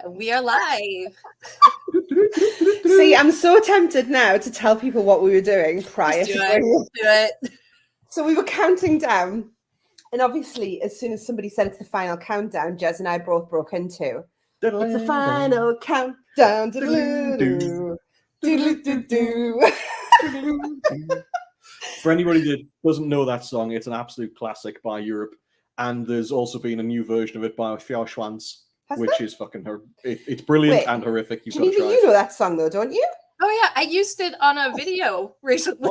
We are live. See, I'm so tempted now to tell people what we were doing prior to Do it. So we were counting down, and obviously, as soon as somebody said it's the final countdown, Jez and I both broke into it's the final countdown. For anybody that doesn't know that song, it's an absolute classic by Europe, and there's also been a new version of it by Schwanz, which is fucking it's brilliant and horrific. You've Geneva, got to try you know that song though, don't you? Oh yeah, I used it on a video recently.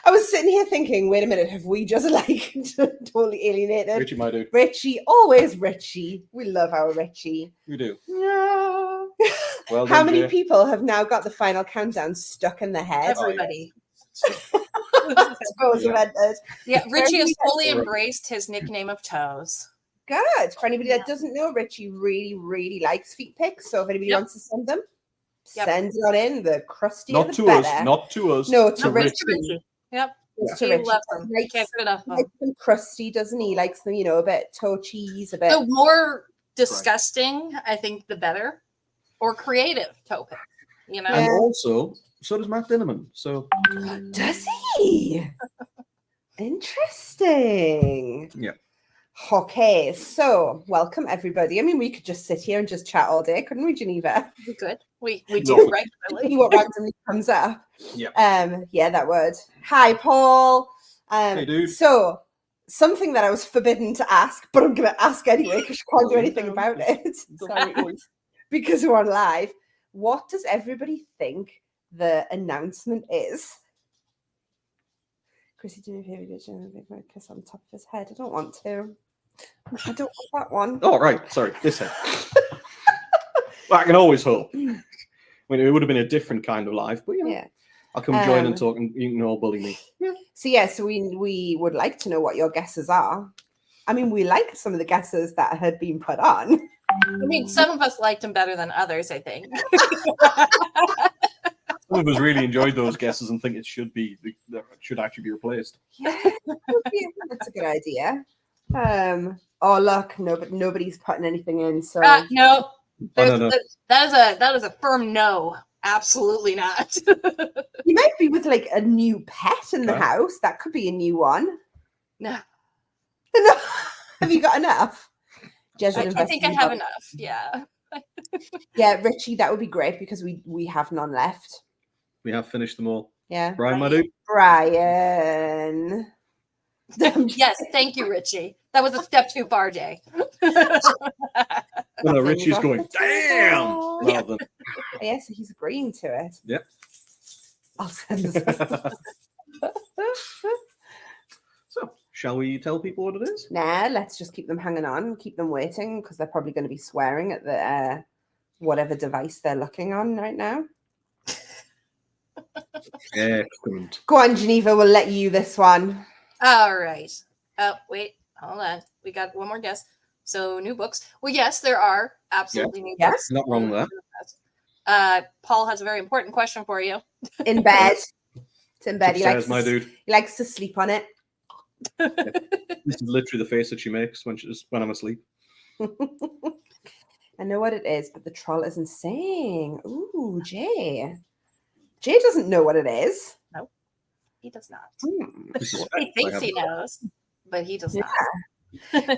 I was sitting here thinking, wait a minute, have we just like totally alienated? Richie, my dude. Richie, always Richie. We love our Richie. We do. Yeah. Well, how many people have now got the final countdown stuck in their head? Everybody. Yeah, Richie has fully embraced his nickname of Toes. Good. For anybody that doesn't know, Richie really, really likes feet pics. So if anybody wants to send them, send it on in. The crustier, not the to better. us. Not to us. No, to Richie. Yep. To He Richie. loves them. He Can't get enough of likes them crusty, doesn't he? He likes them, a bit toe cheese, a bit. The more disgusting, I think, the better. Or creative toe pic. And also, so does Matt Dinneman. So does he? Interesting. Yeah. Okay, so welcome everybody. I mean, we could just sit here and just chat all day, couldn't we, Geneva? We could. We do regularly. See what randomly comes up. Yeah. Yeah, that would. Hi, Paul. Hey, dude. So something that I was forbidden to ask, but I'm going to ask anyway because you can't do anything about it. Sorry. Because we're on live. What does everybody think the announcement is? Chrissy, do me a favor, give a big kiss on the top of his head. I don't want to. I don't want that one. Oh, right. Sorry. This head. Well, I can always hope. I mean, it would have been a different kind of life, but I'll come join and talk, and you can all bully me. Yeah. So we would like to know what your guesses are. I mean, we liked some of the guesses that had been put on. I mean, some of us liked him better than others, I think. Some of us really enjoyed those guesses and think it should actually be replaced. Yeah, that's a good idea. Oh look, nobody's putting anything in. So no. No. That is a firm no. Absolutely not. You might be with like a new pet in the house. That could be a new one. No. Have you got enough? I think I have enough. Yeah. Yeah, Richie, that would be great because we have none left. We have finished them all. Yeah. Brian, my dude. Brian. Yes, thank you, Richie. That was a step too far, Jay. No, Richie's going, damn! Yeah. Yes, he's agreeing to it. Yep. I'll send this. So, shall we tell people what it is? Nah, let's just keep them hanging on, keep them waiting, because they're probably going to be swearing at the whatever device they're looking on right now. Excellent. Go on, Geneva, we'll let you this one. All right. Oh, wait, hold on. We got one more guess. So, new books. Well, yes, there are absolutely new books. Not wrong with that. Paul has a very important question for you. In bed. It's in bed. Upstairs, my dude. He likes to sleep on it. This is literally the face that she makes when I'm asleep. I know what it is, but the troll isn't saying. Ooh, Jay. Jay doesn't know what it is. No, he does not. He thinks he knows, but he does not.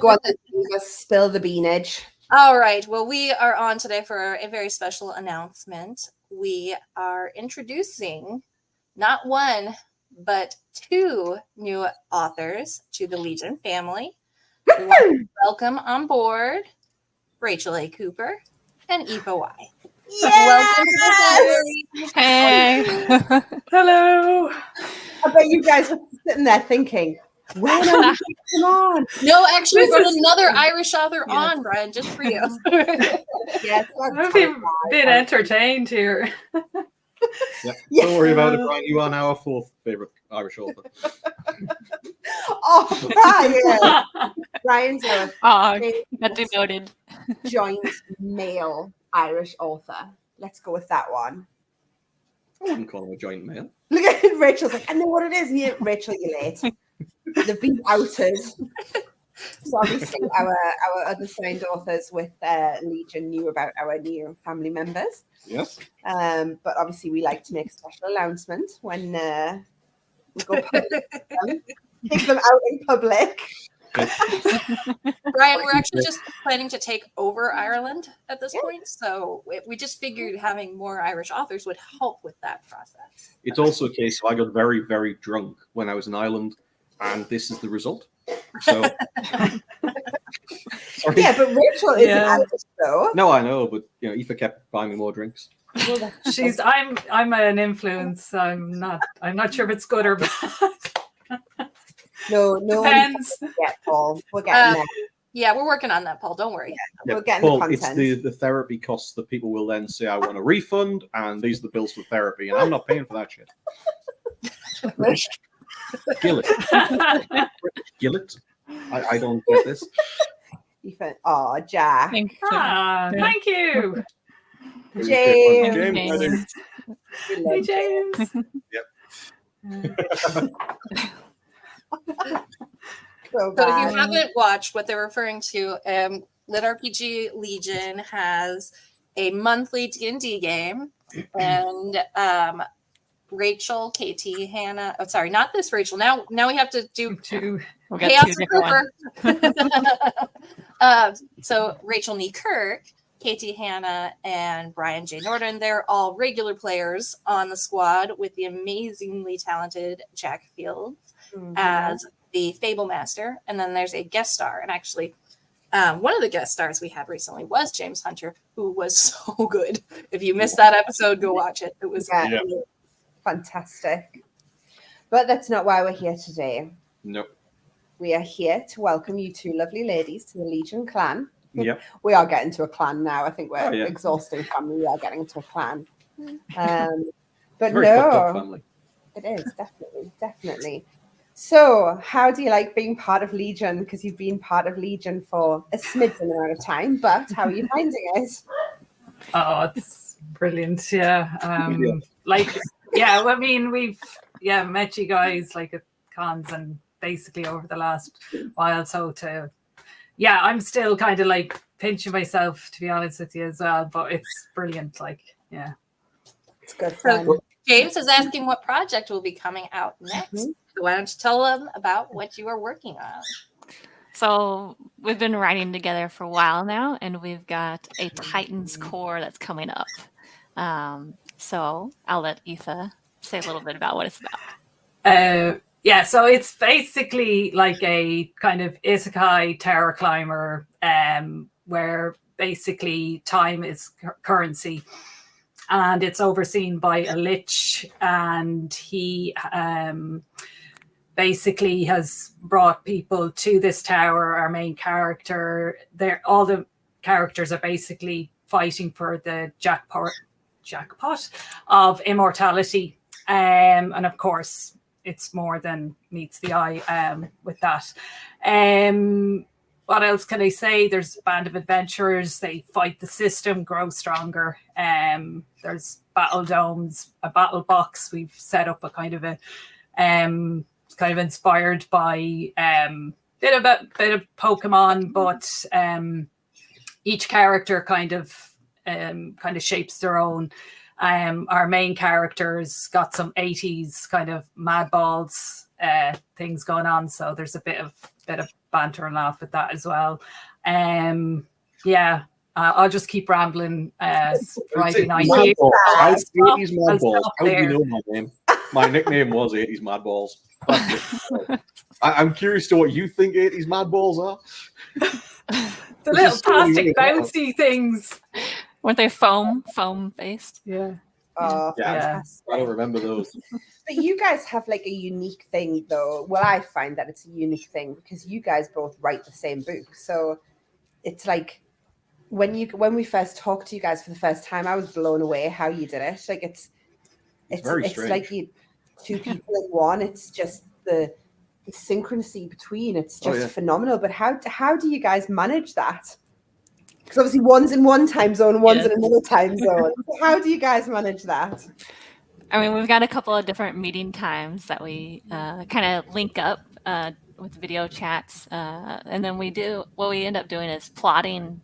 Go on, spill the beanage. All right. Well, we are on today for a very special announcement. We are introducing not one, but two new authors to the Legion family. Welcome on board Rachel A. Cooper and Eva Y. Yes! Welcome. Hey. Hello. I bet you guys are sitting there thinking, when are we come on? No, actually, we got another Irish author on, Brian, just for you. Yes, I've been entertained here. Don't worry about it, Brian. You are now our fourth favorite Irish author. Oh, Brian! Brian's our that's noted. joint male Irish author. Let's go with that one. I wouldn't call him a joint male. Look at Rachel's like, I know what it is. And Rachel, you're late. They've been outed. So obviously our other signed authors with Legion knew about our new family members. Yes. But obviously we like to make a special announcement when we go public with them. Take them out in public. Brian, we're actually just planning to take over Ireland at this point, so we just figured having more Irish authors would help with that process. It's also a case of I got very, very drunk when I was in Ireland, and this is the result. So, sorry. Yeah, but Rachel isn't Irish though. No, I know, but Aoife kept buying me more drinks. I'm an influence. I'm not sure if it's good or bad. No, depends. Paul. We're getting there. Yeah, we're working on that, Paul. Don't worry. Yeah, we're getting Paul, the content. it's the therapy costs that people will then say, I want a refund, and these are the bills for therapy, and I'm not paying for that shit. Gillet. Gillet? I don't get this. Oh, Jack. Thank you. James. Hey, James. Yep. So if you haven't watched what they're referring to, Lit RPG Legion has a monthly D&D game, and Rachel, Katie, Hannah. Oh, sorry, not this Rachel. Now we have to do two. Chaos and Cooper. So Rachel Nee Kirk, Katie Hannah, and Brian J. Norton. They're all regular players on the squad with the amazingly talented Jack Fields as the Fable Master. And then there's a guest star. And actually, one of the guest stars we had recently was James Hunter, who was so good. If you missed that episode, go watch it. It was fantastic. But that's not why we're here today. Nope. We are here to welcome you two lovely ladies to the Legion clan. Yep. We are getting to a clan now. I think we're exhausting family. We are getting into a clan. But Very fucked up family. It is, definitely. So, how do you like being part of Legion? Because you've been part of Legion for a smidgen amount of time, but how are you finding it? Oh, it's brilliant. Yeah. I mean, we've met you guys like at cons and basically over the last while. So I'm still kind of like pinching myself, to be honest with you as well, but it's brilliant. It's good fun. So James is asking what project will be coming out next. So why don't you tell them about what you are working on? So we've been writing together for a while now, and we've got a Titans core that's coming up. So I'll let Aoife say a little bit about what it's about. So it's basically like a kind of isekai terror climber, where basically time is currency. And it's overseen by a lich, and he basically has brought people to this tower. Our main character, all the characters are basically fighting for the jackpot of immortality. And of course, it's more than meets the eye with that. What else can I say? There's a band of adventurers. They fight the system, grow stronger. There's battle domes, a battle box. We've set up a kind of inspired by bit of Pokemon, but each character kind of shapes their own. Our main character's got some 80s kind of madballs things going on, so there's a bit of banter and laugh with that as well. I'll just keep rambling. Friday night. 80s Madballs. How do you know my name? My nickname was 80s Madballs. I'm curious to what you think 80s Madballs are. The little plastic bouncy things. Weren't they foam based? Yeah. Oh, I don't remember those. But you guys have like a unique thing, though. Well, I find that it's a unique thing because you guys both write the same book. So it's like when we first talked to you guys for the first time, I was blown away how you did it. Like it's like you two people in one. It's just the synchronicity between. It's just phenomenal. But how do you guys manage that? Because obviously one's in one time zone, one's in another time zone. How do you guys manage that? I mean, we've got a couple of different meeting times that we kind of link up. with video chats, and then what we end up doing is plotting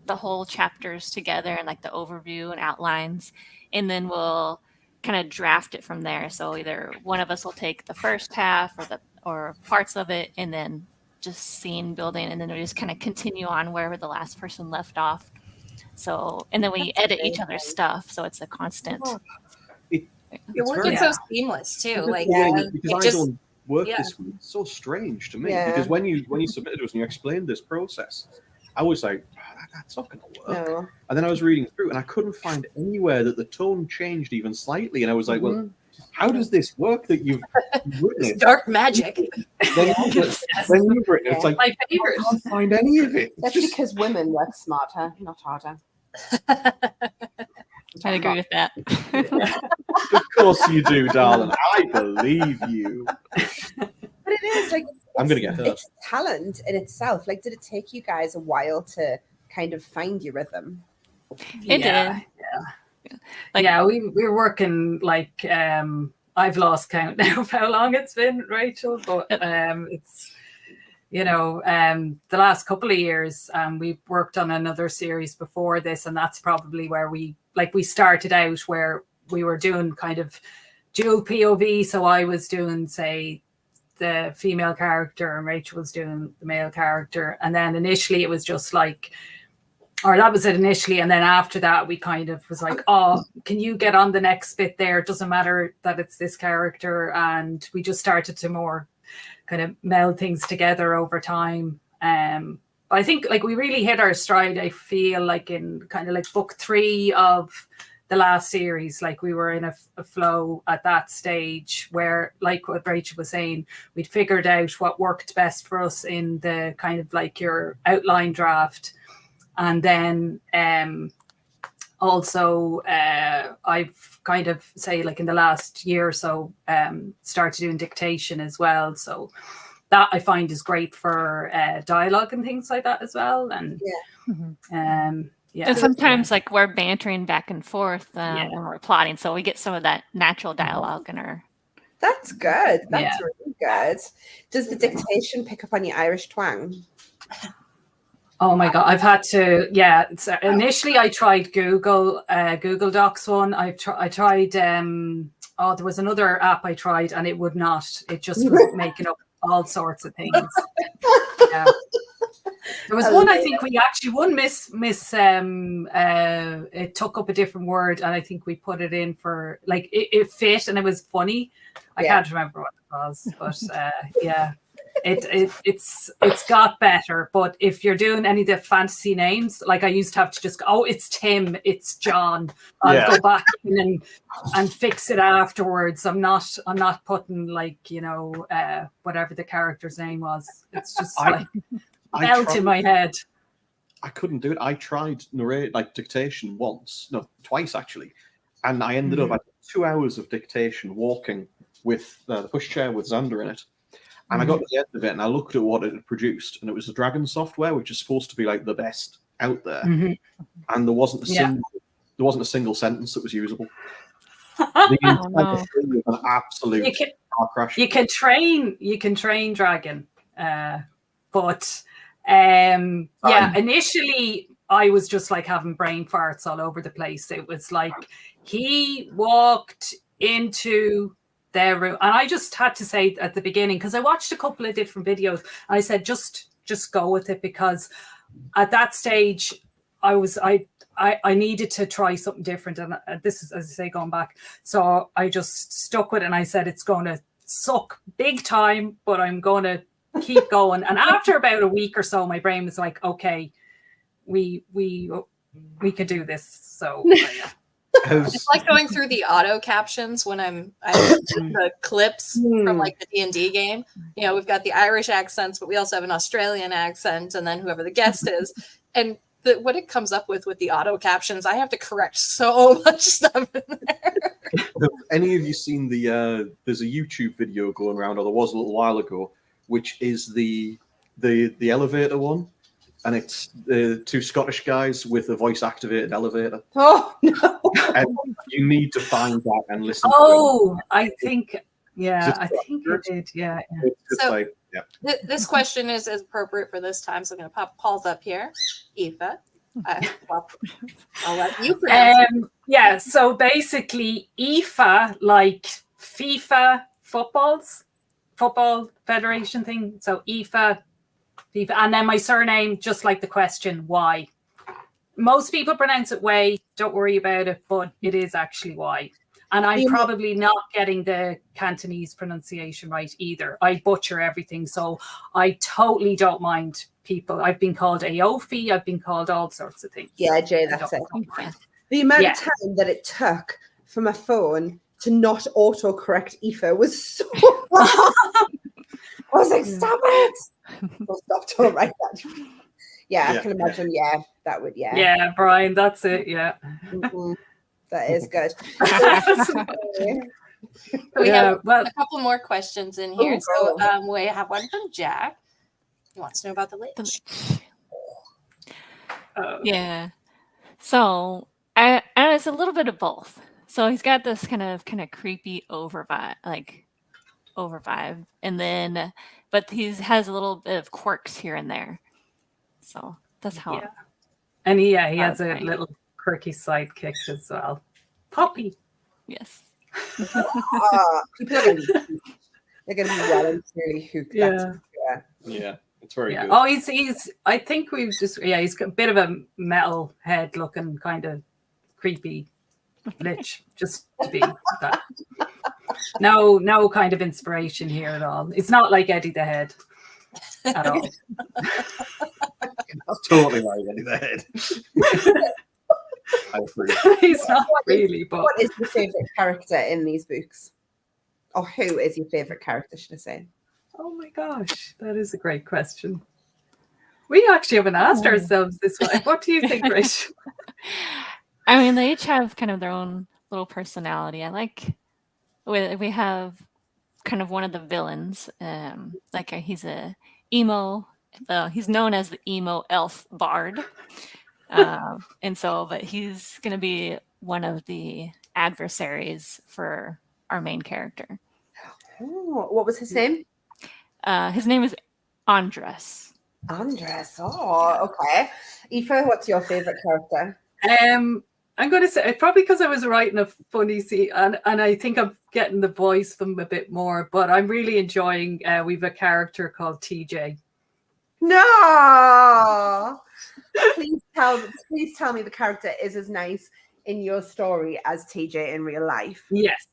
the whole chapters together and like the overview and outlines, and then we'll kind of draft it from there. So either one of us will take the first half or parts of it, and then just scene building, and then we just kind of continue on wherever the last person left off. So, and then we edit each other's stuff, so it's a constant. You're working so seamless too. Like because I don't work this way. It's so strange to me because when you submitted to us and you explained this process, I was like, that's not going to work. No. And then I was reading through and I couldn't find anywhere that the tone changed even slightly. And I was like, well, how does this work that you've written it? Dark magic. Then you've written it. It's like, my favorite. I can't find any of it. That's just because women work smarter, not harder. I agree with that. Of course you do, darling. I believe you. But it is like I'm gonna get hurt. It's talent in itself. Like, did it take you guys a while to kind of find your rhythm? It did. Yeah. Like, we were working like I've lost count now of how long it's been, Rachel. But it's the last couple of years. We've worked on another series before this, and that's probably where we started out, where we were doing kind of dual POV. So I was doing, say, the female character and Rachel was doing the male character. And then initially it was just like, or that was it initially. And then after that, we kind of was like, oh, can you get on the next bit there? It doesn't matter that it's this character. And we just started to more kind of meld things together over time. I think like we really hit our stride, I feel like in kind of like book 3 of the last series. Like we were in a flow at that stage where, like what Rachel was saying, we'd figured out what worked best for us in the kind of like your outline draft. And then also I've kind of say like in the last year or so started doing dictation as well. So that I find is great for dialogue and things like that as well. And and sometimes like we're bantering back and forth when we're plotting, so we get some of that natural dialogue in our. That's good. That's really good. Does the dictation pick up on your Irish twang? Oh my God, I've had to, So initially I tried Google Docs one. I tried, there was another app I tried and it would not. It just was making up all sorts of things. Yeah. There was one, I think we actually, it took up a different word and I think we put it in for, like, it fit and it was funny. I can't remember what it was, but it's got better. But if you're doing any of the fantasy names, like I used to have to just go, oh, it's Tim, it's John. I'll go back in and fix it afterwards. I'm not putting like, whatever the character's name was. It's just melt in my head. I couldn't do it. I tried dictation twice actually. And I ended up at 2 hours of dictation walking with the pushchair with Xander in it. And I got to the end of it and I looked at what it had produced, and it was the Dragon software, which is supposed to be like the best out there. And there wasn't a single sentence that was usable. The entire thing was an absolute car crash. You can train Dragon, but initially I was just like having brain farts all over the place. It was like he walked into their room, and I just had to say at the beginning, because I watched a couple of different videos, and I said just go with it, because at that stage I needed to try something different, and this is, as I say, going back. So I just stuck with it, and I said it's going to suck big time, but I'm going to keep going. And after about a week or so, my brain was like, okay, we could do this. So it's like going through the auto captions when I'm the clips from like the D&D game. We've got the Irish accents, but we also have an Australian accent, and then whoever the guest is. And what it comes up with the auto captions, I have to correct so much stuff in there. Have any of you seen there's a YouTube video going around, or there was a little while ago, which is the elevator one? And it's the 2 Scottish guys with a voice-activated elevator. Oh, no. And you need to find that and listen to it. I think I did, yeah. It's just This question is appropriate for this time, so I'm going to pop Paul's up here. Aoife, I'll let you pronounce it. So basically, Aoife, like FIFA football federation thing. So Aoife, and then my surname, just like the question, why. Most people pronounce it way. Don't worry about it, but it is actually why. And I'm probably not getting the Cantonese pronunciation right either. I butcher everything, so I totally don't mind people. I've been called Aofi. I've been called all sorts of things. Yeah, Jay, that's it. The amount of time that it took for my phone to not autocorrect Aoife was so long. I was like, stop it. Well, stop, don't write that. Yeah, I can imagine. Yeah, that would. Yeah. Yeah, Brian, that's it. Yeah. Mm-hmm. That is good. We have a couple more questions in here. We have one from Jack. He wants to know about the Lich. Yeah. So and it's a little bit of both. So he's got this kind of creepy over vibe, and then but he has a little bit of quirks here and there. So that's how. Yeah. And he has a little quirky sidekick as well. Poppy. Yes. People are going to be well and truly hooked. Yeah, it's very good. Oh, he's. I think we've just. Yeah, he's got a bit of a metal head looking kind of creepy lich, just to be that. No kind of inspiration here at all. It's not like Eddie the Head at all. That's totally like Eddie the Head. I agree. He's not really, but what is your favourite character in these books? Or who is your favourite character, should I say? Oh my gosh, that is a great question. We actually haven't asked ourselves this one. What do you think, Rachel? I mean, they each have kind of their own little personality. We have kind of one of the villains. He's a emo. He's known as the emo elf bard. But he's going to be one of the adversaries for our main character. Oh, what was his name? His name is Andres. Andres. Oh, okay. Aoife, what's your favorite character? I'm going to say probably because I was writing a funny scene, and I think I'm getting the voice from a bit more. But I'm really enjoying. We've a character called TJ. No. Please tell me the character is as nice in your story as TJ in real life. Yes.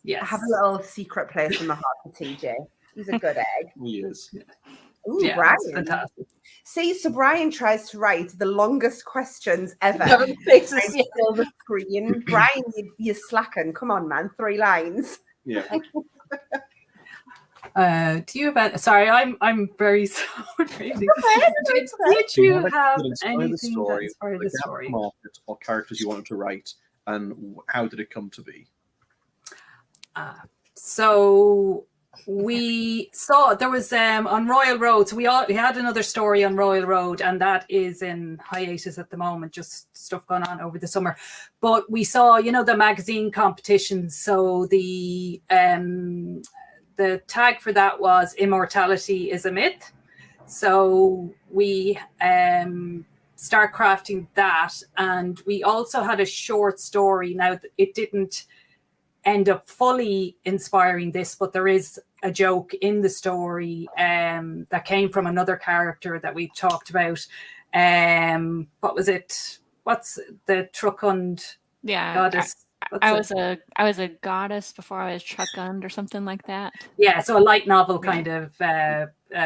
I have a little secret place in my heart for TJ. He's a good egg. He is. Ooh, yeah, Brian. Fantastic. See, so Brian tries to write the longest questions ever. Still the screen. Brian, you're slacking. Come on, man. 3 lines. Yeah. Do you have? Sorry, I'm very sorry. Did you have anything that inspired the story? Market or characters you wanted to write, and how did it come to be? So we saw there was on Royal Road. So we had another story on Royal Road, and that is in hiatus at the moment. Just stuff going on over the summer. But we saw, the magazine competitions. So the tag for that was "Immortality is a Myth." So we start crafting that, and we also had a short story. Now it didn't end up fully inspiring this, but there is a joke in the story that came from another character that we talked about. What was it? What's the Truckund goddess? I was a goddess before I was Truckund or something like that. Yeah, so a light novel kind of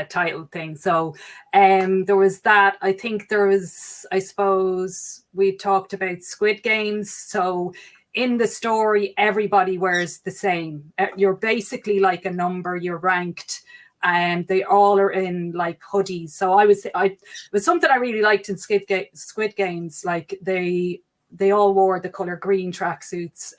title thing. So there was that. I think there was, I suppose, we talked about Squid Games. So in the story, everybody wears the same. You're basically like a number, you're ranked, and they all are in like hoodies. So it was something I really liked in Squid Games. Like they all wore the color green tracksuits.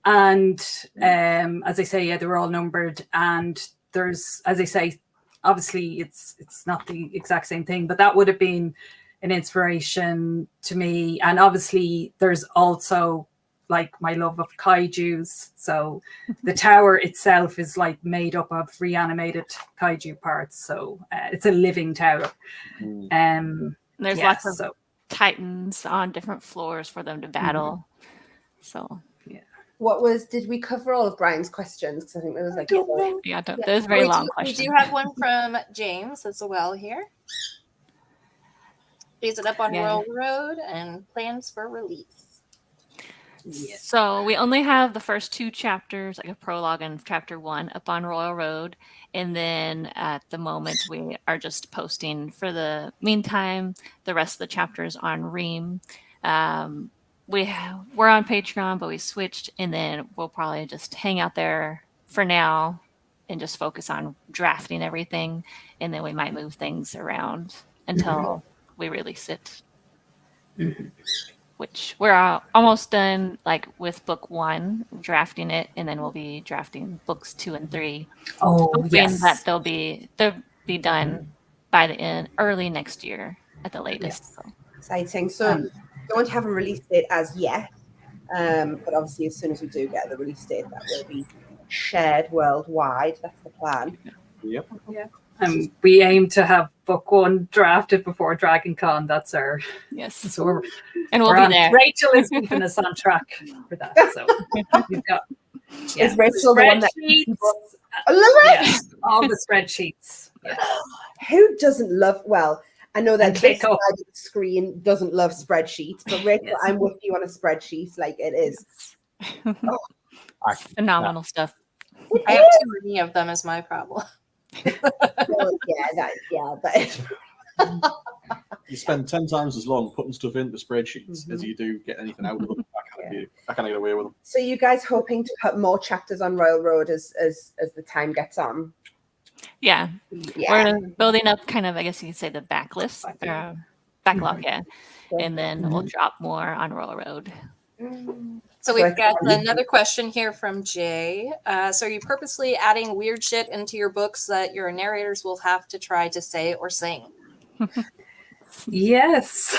As I say, they were all numbered. And there's, as I say, obviously it's not the exact same thing, but that would have been an inspiration to me. And obviously there's also like my love of kaijus. So the tower itself is like made up of reanimated kaiju parts. So it's a living tower. There's lots of titans on different floors for them to battle. So did we cover all of Brian's questions? Because I think there was like there's very long questions. We do have one from James as well here. Is it up on Royal Road and plans for release? Yes. So we only have the first 2 chapters, like a prologue and chapter 1, up on Royal Road. And then at the moment, we are just posting for the meantime the rest of the chapters on Ream. We're on Patreon, but we switched, and then we'll probably just hang out there for now and just focus on drafting everything. And then we might move things around until we release it. Which we're almost done, like with book 1, drafting it, and then we'll be drafting books 2 and 3. Hoping that they'll be done by the early next year at the latest. So. Exciting. So don't have a release date as yet, but obviously as soon as we do get the release date, that will be shared worldwide. That's the plan. Yep. Yeah. We aim to have book 1 drafted before Dragon Con. That's our So we'll be there. Rachel is keeping us on track for that. So we've got is Rachel the one that all the spreadsheets. Yeah. Who doesn't love? Well, I know that this side of the screen doesn't love spreadsheets, but Rachel, I'm with you on a spreadsheet. Like it is phenomenal stuff. I have too many of them. Is my problem. You spend 10 times as long putting stuff into spreadsheets as you do get anything out of them. I can't get away with them. So you guys hoping to put more chapters on Royal Road as the time gets on? Yeah. We're building up kind of, I guess you could say, the backlist, backlog, and then we'll drop more on Royal Road. So we've got another question here from Jay. So are you purposely adding weird shit into your books that your narrators will have to try to say or sing? Yes.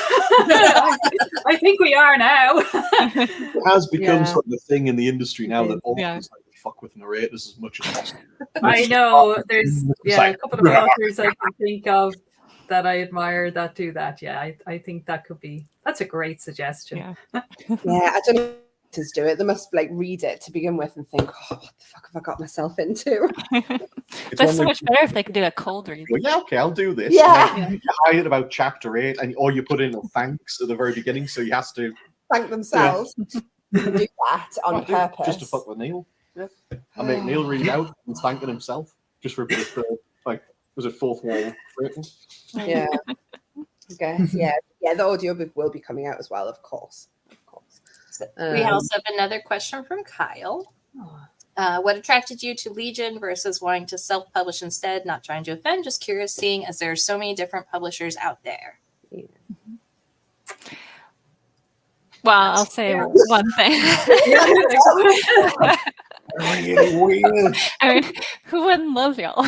I think we are now. It has become sort of a thing in the industry now that authors fuck with narrators as much as possible. I know. There's a couple of authors I can think of that I admire that do that. Yeah, I think that's a great suggestion. Yeah, I don't know. Do it. They must like read it to begin with and think, "Oh, what the fuck have I got myself into?" That's so much better if they could do a cold read. Well, yeah, okay, I'll do this. Yeah, you hide about chapter 8, or you put in a thanks at the very beginning, so he has to thank themselves. Do that on purpose, just to fuck with Neil. Yeah, I make Neil read out and thanking himself just for a bit of was it fourth wall breaking? Yeah, okay, yeah. The audiobook will be coming out as well, of course. We also have another question from Kyle. What attracted you to Legion versus wanting to self-publish instead? Not trying to offend, just curious, seeing as there are so many different publishers out there. Well, I'll say one thing. I mean, who wouldn't love y'all?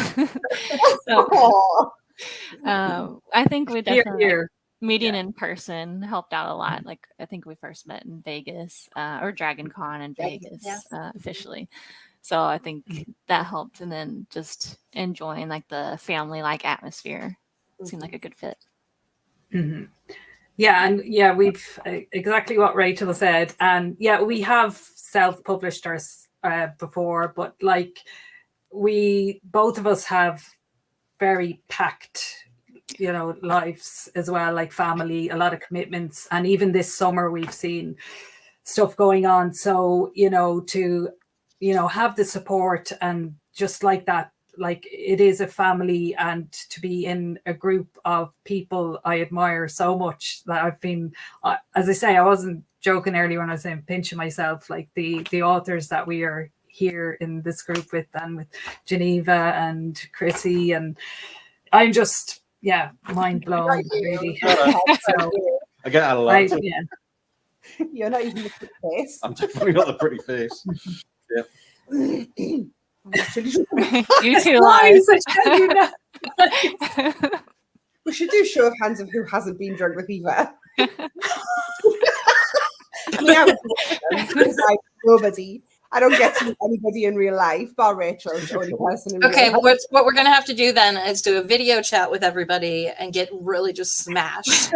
I think we definitely meeting in person helped out a lot. Like I think we first met in Vegas or Dragon Con in Vegas officially. So I think that helped, and then just enjoying like the family-like atmosphere seemed like a good fit. Mm-hmm. Yeah, and we've exactly what Rachel said, and we have self-published ours before, but like both of us have very packed lives as well, like family, a lot of commitments, and even this summer we've seen stuff going on. So to have the support and just like that, like it is a family, and to be in a group of people I admire so much that I've been, as I say, I wasn't joking earlier when I was saying pinching myself, like the authors that we are here in this group with, and with Geneva and Chrissy, and I'm just mind blown, really. So, I get that a lot. You're not even the pretty face. I'm definitely not the pretty face. You two lies. We should do show of hands of who hasn't been drunk with Eva. I mean, I was because I'm nobody. I don't get to meet anybody in real life, bar Rachel, the only person in Okay, real life. what we're gonna have to do then is do a video chat with everybody and get really just smashed.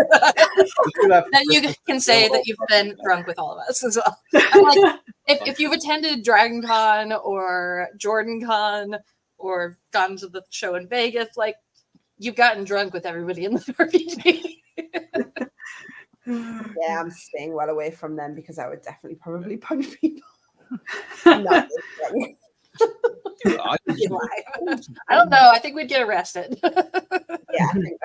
Then you can say that you've been drunk with all of us as well. I'm like, if you've attended Dragon Con or Jordan Con or gone to the show in Vegas, like you've gotten drunk with everybody in the RPG. Yeah, I'm staying well away from them because I would definitely probably punch people. Not really. I I don't know. I think we'd get arrested. Yeah, I think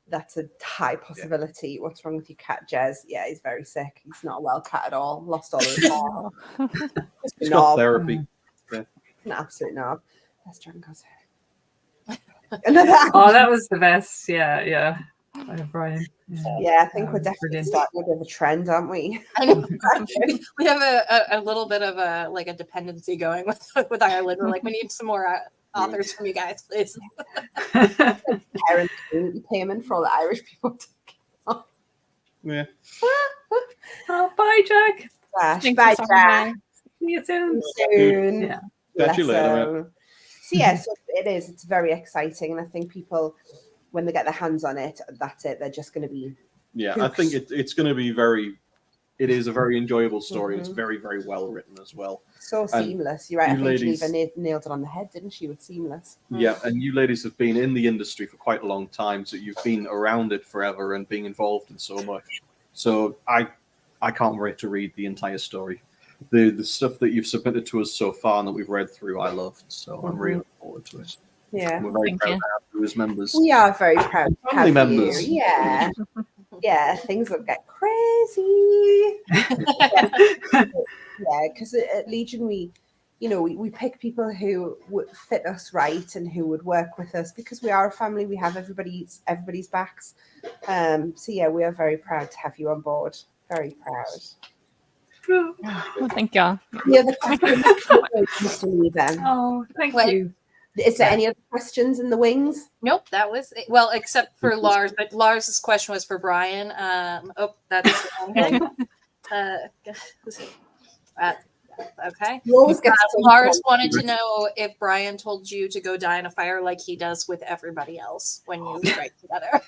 that's a high possibility. What's wrong with your cat, Jez? Yeah, he's very sick. He's not a well cat at all. Lost all his hair. He's got therapy. An absolute knob. Let's try and go. Oh, that was the best. Yeah. Brian. Yeah, I think we're definitely Brilliant. starting a bit of a trend, aren't we? I know. We have a little bit of a dependency going with Ireland. We're like, we need some more authors from you guys, please. Parent community payment for all the Irish people. Yeah. Oh, bye, Jack. Bye, Thanks for stopping Jack. See you soon. Soon. Yeah. Catch you later. So yeah, so it is. It's very exciting, and I think people, when they get their hands on it, that's it. They're just going to be. Yeah, I think it's going to be it is a very enjoyable story. Mhm. It's very, very well written as well. So And seamless. You're right. I you think ladies- Geneva nailed it on the head, didn't she? With seamless. Yeah, and you ladies have been in the industry for quite a long time, so you've been around it forever and being involved in so much. So I can't wait to read the entire story. The stuff that you've submitted to us so far and that we've read through, I loved. So I'm really looking forward to it. Yeah. And we're very Thank proud you. to have you as members. We are very proud to Family have members. you. Yeah. Yeah, things will get crazy. Yeah, because at Legion we pick people who would fit us right and who would work with us because we are a family. We have everybody's backs. So yeah, we are very proud to have you on board. Very proud. Well, thank y'all. The other question, Mr. Weaver. Oh, thank What? you. Is there any other questions in the wings? Nope, that was it. Well, except for Lars, but Lars's question was for Brian. That's the wrong thing. Okay. You always get Lars wanted to know if Brian told you to go die in a fire like he does with everybody else when you write together.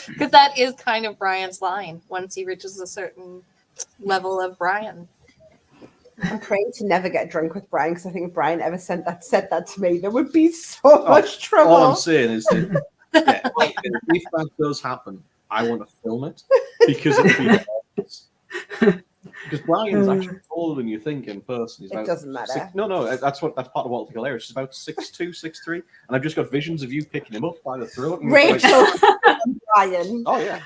Because that is kind of Brian's line once he reaches a certain level of Brian. I'm praying to never get drunk with Brian because I think if Brian ever said that to me, there would be so much trouble. All I'm saying is that if that does happen, I want to film it because because Brian's actually taller than you think in person. He's It about doesn't matter. No, that's part of what will be hilarious. He's about 6'2", 6'3", and I've just got visions of you picking him up by the throat. And Rachel and Brian. Oh yeah.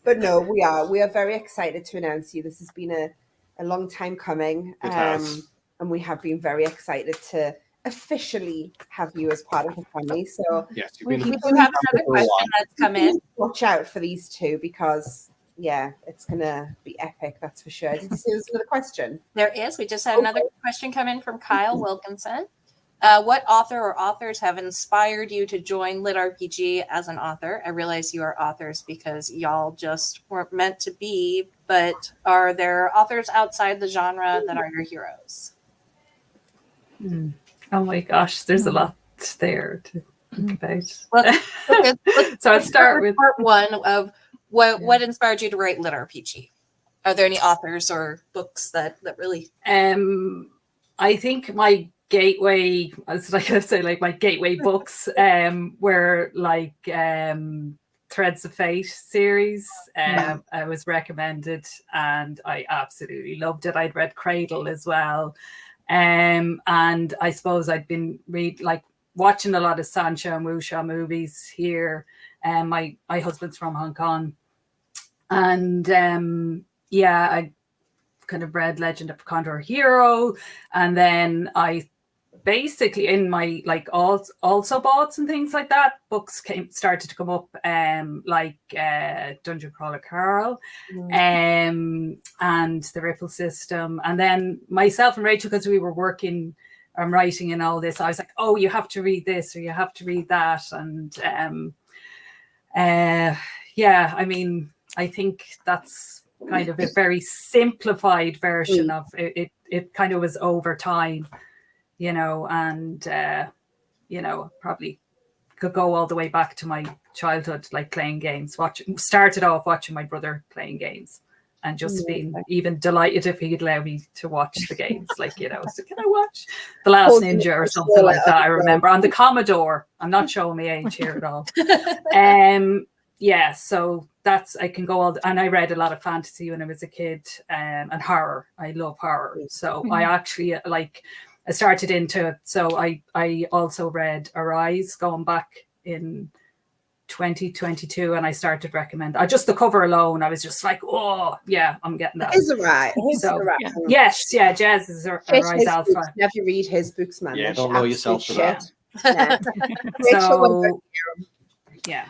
But no, we are very excited to announce you. This has been a long time coming. It has. And we have been very excited to officially have you as part of the family. So Yes, you've We been. do have another question that's come in. watch out for these two because it's gonna be epic, that's for sure. Did you see there's another question? There is. We just had another question come in from Kyle Wilkinson. What author or authors have inspired you to join Lit RPG as an author? I realize you are authors because y'all just weren't meant to be, but are there authors outside the genre that are your heroes? Oh my gosh, there's a lot there to think about. Let's So I'd start with part one of what inspired you to write Lit RPG. Are there any authors or books that really? I think my gateway, as like I say, like my gateway books were like Threads of Fate series. I was recommended and I absolutely loved it. I'd read Cradle as well. And I suppose I'd been watching a lot of Sancha and Wuxia movies here. My husband's from Hong Kong. And I kind of read Legend of Condor Hero. And then I basically in my also bought and things like that, books started to come up like Dungeon Crawler Carl and the Ripple System. And then myself and Rachel, because we were working and writing and all this, I was like, oh, you have to read this or you have to read that. And Yeah, I mean, I think that's kind of a very simplified version of it. It kind of was over time, you know, and you know, probably could go all the way back to my childhood, like playing games. Started off watching my brother playing games, and just being even delighted if he'd allow me to watch the games. Like, you know, so can I watch The Last Ninja or something like that? I remember on the Commodore. I'm not showing my age here at all. Yeah, so that's, I can go all, and I read a lot of fantasy when I was a kid, and horror. I love horror. So I actually I started into, so I also read Arise going back in 2022, and I started recommend. Just the cover alone, I was just like, oh yeah, I'm getting that. Is right. So yes, yeah, Jazz is Arise Alpha. Have you read his books, man? Yeah, don't know yourself for that. Yeah. So yeah.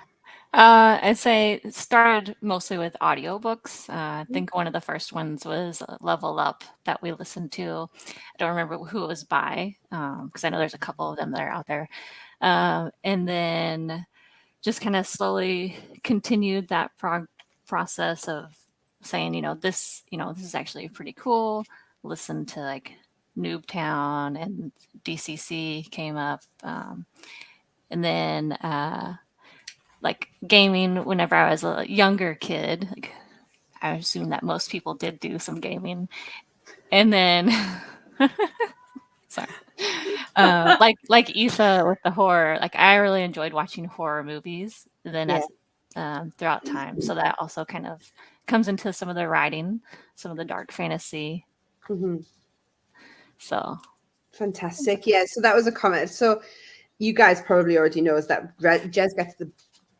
I'd say it started mostly with audiobooks. I think one of the first ones was Level Up that we listened to. I don't remember who it was by, because I know there's a couple of them that are out there. And then just kind of slowly continued that process of saying, this is actually pretty cool. Listen to like Noobtown, and DCC came up. And then like gaming whenever I was a younger kid. Like, I assume that most people did do some gaming. And then sorry. Like Aoife with the horror, like I really enjoyed watching horror movies then as throughout time. So that also kind of comes into some of the writing, some of the dark fantasy. So fantastic. Yeah, so that was a comment. So you guys probably already know is that Jez gets the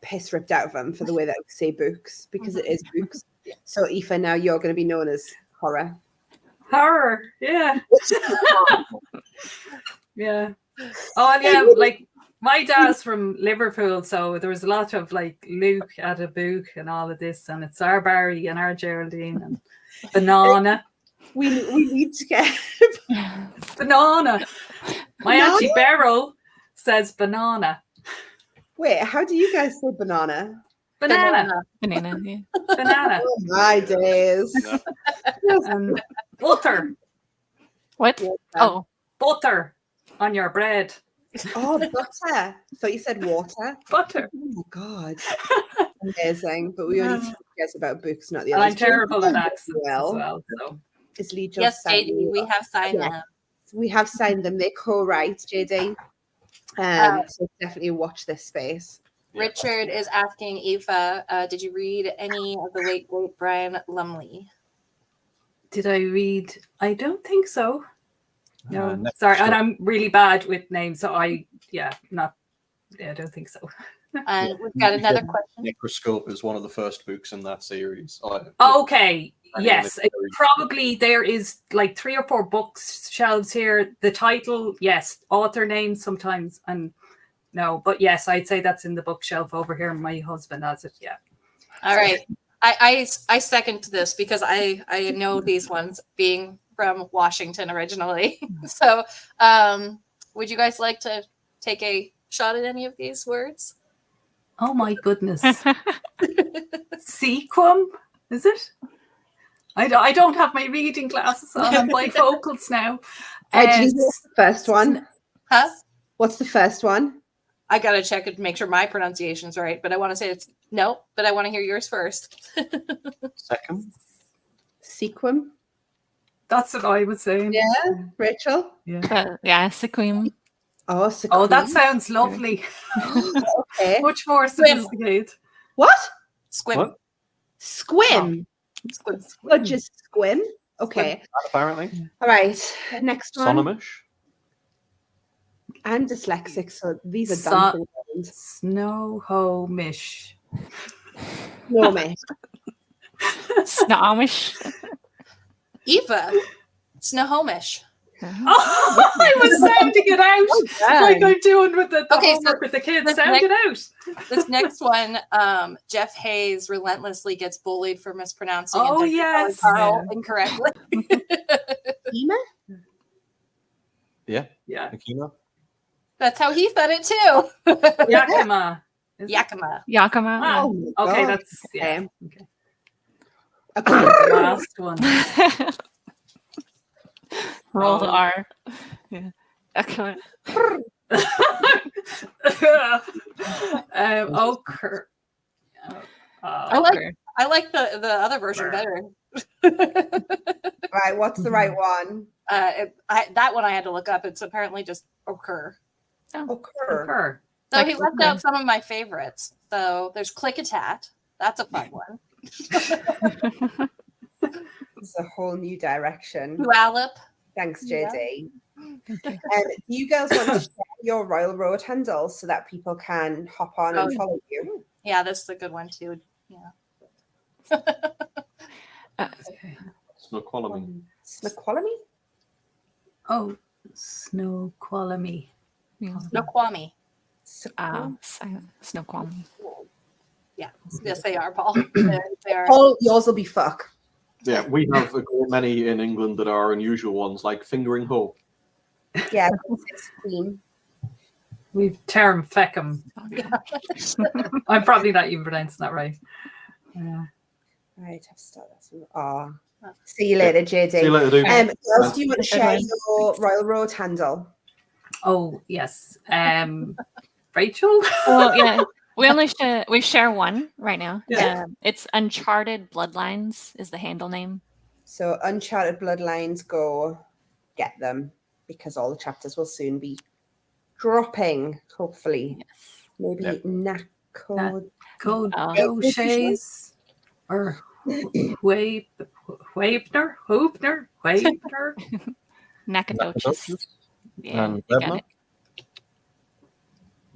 piss ripped out of him for the way that we say books, because it is books. So Aoife, now you're going to be known as horror. Horror, yeah. Yeah. Oh, and yeah, like my dad's from Liverpool, so there was a lot of like Luke at a book and all of this, and it's our Barry and our Geraldine and Banana. We need to get Banana. My Auntie Beryl says banana. Wait, how do you guys say banana? Banana. Banana. Yeah. Banana. Oh, my days. And butter. What? Oh, butter on your bread. Oh, butter. I thought you said water. Butter. Oh my God. Amazing. But we only talk about books, not the And others. I'm terrible at accents as well. So. Is Lee just yes, JD, we have signed them. We have signed them. They co-write, JD. So definitely watch this space. Richard is asking Aoife, did you read any of the late great Brian Lumley? Did I read? I don't think so. No, sorry, and I'm really bad with names, so I don't think so. And we've got another question. Microscope is one of the first books in that series. Okay, yes, probably there is like 3 or 4 books shelves here. The title, yes, author names sometimes, and no, but yes, I'd say that's in the bookshelf over here. My husband has it. Yeah. All right, I second this because I know these ones being from Washington originally. So, would you guys like to take a shot at any of these words? Oh my goodness. Sequum, is it? I don't have my reading glasses on. I'm bifocals now. What's the first one? Huh? What's the first one? I gotta check it to make sure my pronunciation's right, but I want to say it's no, but I want to hear yours first. Second? Sequum. That's what I was saying. Yeah, Rachel? Yeah, Sequim. Oh, Sequim. Oh, that sounds lovely. Okay. Much more sophisticated. What? Squim. What? Squim. Squim. Oh, just squim. Okay. Apparently. All right. Next one. Sonomish. I'm dyslexic, so these are dancing around. Snowhomish. No, mate. Snomish. Eva. Snohomish. Oh, I was sounding it out like I'm doing with the homework with the kids. Sound it out. This next one, Jeff Hayes relentlessly gets bullied for mispronouncing Carl incorrectly. Ema? Yeah. Yeah. Akima. That's how he said it too. Yakima. Is it? Yakima. Yakima. Ah, Oh my okay, God. that's yeah. Okay. Okay. The last one. Yeah. Roll the Oh. R. Yeah. Yakima. Ochre. I like Okay. I like the other version better. Right, what's the right one? That one I had to look up. It's apparently just occur. Occur. Ochre. So Like he left occur. out some of my favorites. So there's Click-a-Tat. That's a fun one. It's a whole new direction. Wallop. Thanks, Yeah. JD. Thank you. Do you girls want to share your Royal Road handles so that people can hop on and Oh. follow you? Yeah, that's a good one too. Yeah. Snoqualmie. Snoqualmie? Oh, Snoqualmie. Yeah. Snoqualmie. Snoqualmie. Yeah. Yes, they are, Paul. They are. Paul, yours will be fuck. Yeah, we have a great many in England that are unusual ones, like Fingering Hoe. Yeah, it's Queen. We've term feckum. I'm probably not even pronouncing that right. Right, I've started. Oh. See you later, JD. See you later, dude. Girls, do you want to Good share one. your Royal Road handle? Oh yes. Rachel. Well, yeah. We share one right now. Yeah. It's Uncharted Bloodlines is the handle name. So Uncharted Bloodlines, go get them because all the chapters will soon be dropping, hopefully. Yes. Maybe Nako. Code Oh. O'Shea's or Wavener. Nacogdoches. Yeah, And you got Rebna? it.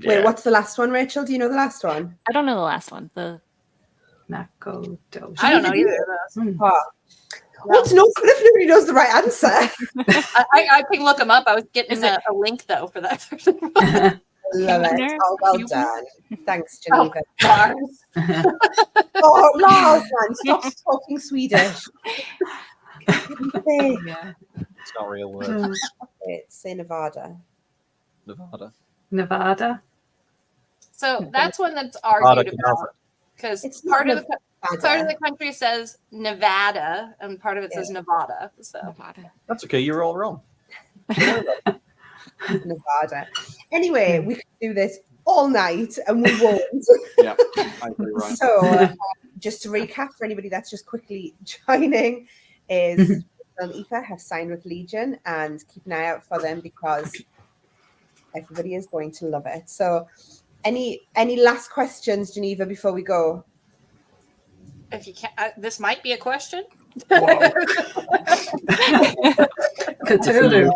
Wait, what's the last one, Rachel? Do you know the last one? I don't know the last one. The Nacogdoches. I don't know either of those. What's no good if nobody knows the right answer? I can look them up. I was getting Is it- a link though for that. Love it. Hubner? Oh, well Hubner? done. Thanks, Geneva. Mars. Oh, Lars, man, stop talking Swedish. yeah. It's not a real word. Say Nevada. Nevada. Nevada. So that's one that's Nevada, argued Nevada. about because It's part not of the country says Nevada and part of it says Nevada. So Nevada. That's okay, you're all wrong. Nevada. Anyway, we could do this all night and we won't. Yeah, I agree, right. So, just to recap for anybody that's just quickly joining, is Rachel and Aoife have signed with Legion, and keep an eye out for them because everybody is going to love it. So, any last questions, Geneva, before we go? if you can't, this might be a question. Cthulhu.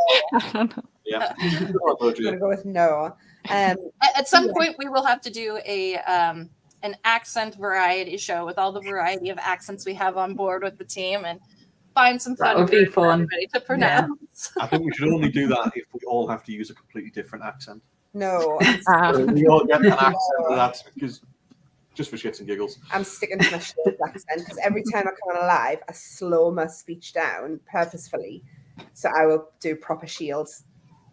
Yeah. I'm gonna go with no. At some point, we will have to do a an accent variety show with all the variety of accents we have on board with the team and find some That fun would be words for fun. everybody to pronounce. I think we should only do that if we all have to use a completely different accent. No, So we all get an accent of that because just for shits and giggles. I'm sticking to my Shields accent because every time I come on live, I slow my speech down purposefully. So I will do proper Shields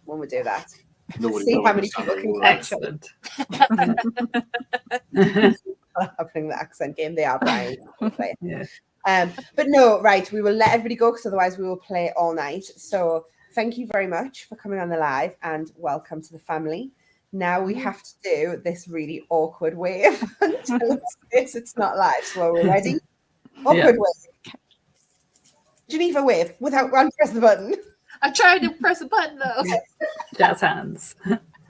when we do that. Nobody See will how many understand people a can word. Excellent. Happening the accent game. They are Brian. Yeah. But no, right. We will let everybody go because otherwise we will play all night. So thank you very much for coming on the live and welcome to the family. Now we have to do this really awkward wave until it's not live. So are we ready? Awkward wave. Geneva wave without one press the button. I'm trying to press a button though. Jazz hands.